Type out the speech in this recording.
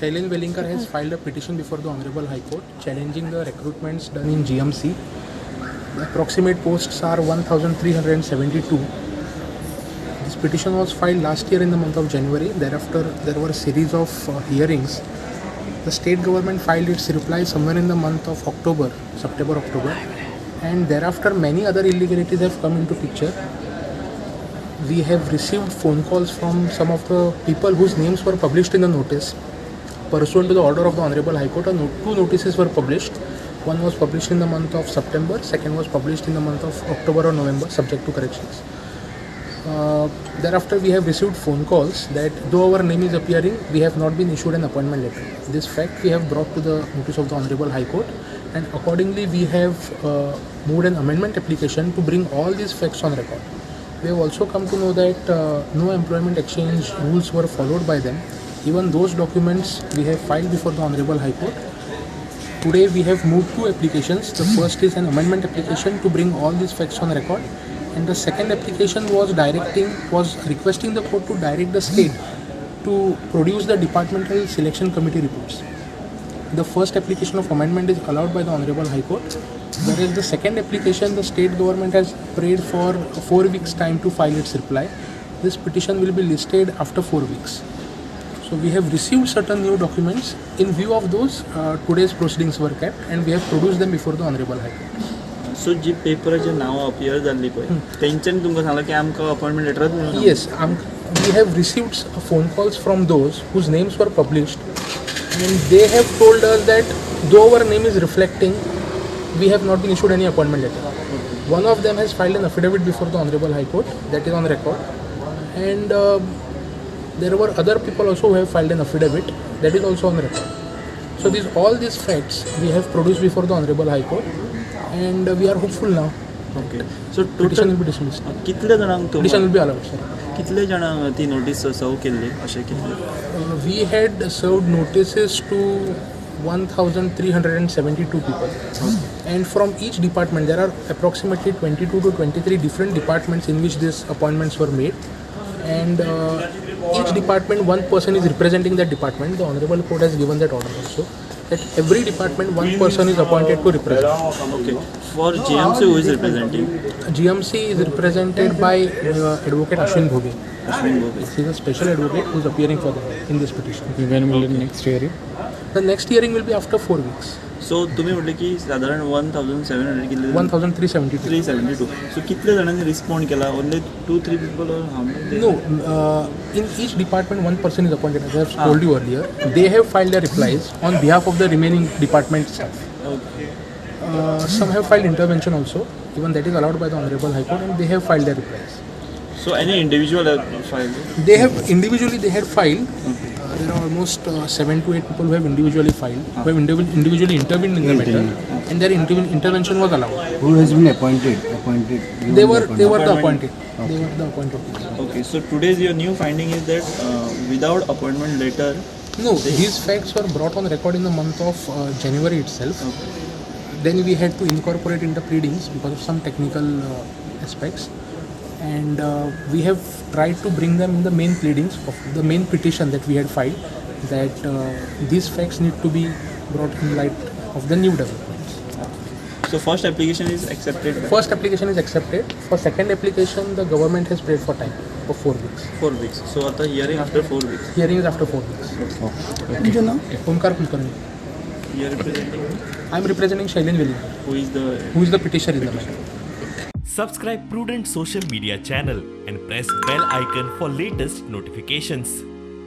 Shailin Velinkar has filed a petition before the Honorable High Court challenging the recruitments done in GMC. The approximate posts are 1,372. This petition was filed last year in the month of January. Thereafter, there were a series of hearings. The state government filed its reply somewhere in the month of September, October. And thereafter, many other illegalities have come into picture. We have received phone calls from some of the people whose names were published in the notice. Pursuant to the order of the Honorable High Court, two notices were published. One was published in the month of September, second was published in the month of October or November, subject to corrections. Thereafter, we have received phone calls that though our name is appearing, we have not been issued an appointment letter. This fact we have brought to the notice of the Honorable High Court, and accordingly we have moved an amendment application to bring all these facts on record. We have also come to know that no employment exchange rules were followed by them. Even those documents we have filed before the Honorable High Court. Today we have moved two applications. The first is an amendment application to bring all these facts on record, and the second application was requesting the court to direct the state to produce the departmental selection committee reports. The first application of amendment is allowed by the Honorable High Court, whereas the second application, the state government has prayed for 4 weeks time to file its reply. This petition will be listed after 4 weeks. So we have received certain new documents. In view of those, today's proceedings were kept and we have produced them before the Honorable High Court. So जी पेपराचेर नांवां appear जाल्ली पळय तेंच्यांनी तुमकां सांगलां की आमकां appointment लेटरच मेळना. Yes, we have received phone calls from those whose names were published, and they have told us that though our name is reflecting, we have not been issued any appointment letter. One of them has filed an affidavit before the Honorable High Court, that is on record, and there were other people also who have filed an affidavit, that is also on record. So all these facts we have produced before the Honorable High Court, and we are hopeful now. Okay. So petition will be dismissed. कितले जाणांक Petition will be allowed, sir. कितले जाणांक ती notice सर्व केल्ली अशें कितले? We had served notices to 1,372 people. And from each department, there are approximately 22 to 23 different departments in which these appointments were made. And each department, one person is representing that department. The Honorable Court has given that order also, that every department, one person is appointed to represent. Okay. For GMC, who is representing? GMC is represented by Advocate Ashwin Bhoge. Ashwin Bhoge. He is a special advocate who is appearing for them in this petition. When will the next hearing? The next hearing will be after 4 weeks. So तुम्ही म्हटले की साधारण 1,700 कितले? 1,372. 372. So कितले जाणांनी respond केला? Only 2-3 people or how many? No, in each department one person is appointed, as I have told you earlier. They have filed their replies on behalf of the remaining department staff. Okay. Some have filed intervention also, even that is allowed by the Honorable High Court, and they have filed their replies. So any individual have filed? They have individually filed. There are almost 7 to 8 people who have individually filed, who have individually intervened in the matter, and their intervention was allowed. Who has been appointed? They were the appointed. They were the appointed people. Okay, so today's your new finding is that without appointment letter. No, these facts were brought on record in the month of January itself. Okay. Then we had to incorporate in the pleadings because of some technical aspects, and we have tried to bring them in the main pleadings of the main petition that we had filed, that these facts need to be brought in light of the new developments. So first application is accepted? First application is accepted. For second application, the government has prayed for time, for 4 weeks. 4 weeks. So at the hearing after 4 weeks? Hearing is after 4 weeks. Okay. Konkani. You are representing? I am representing Shailin Velinkar, who is the petitioner in the matter. Subscribe Prudent social media channel and press bell icon for latest notifications.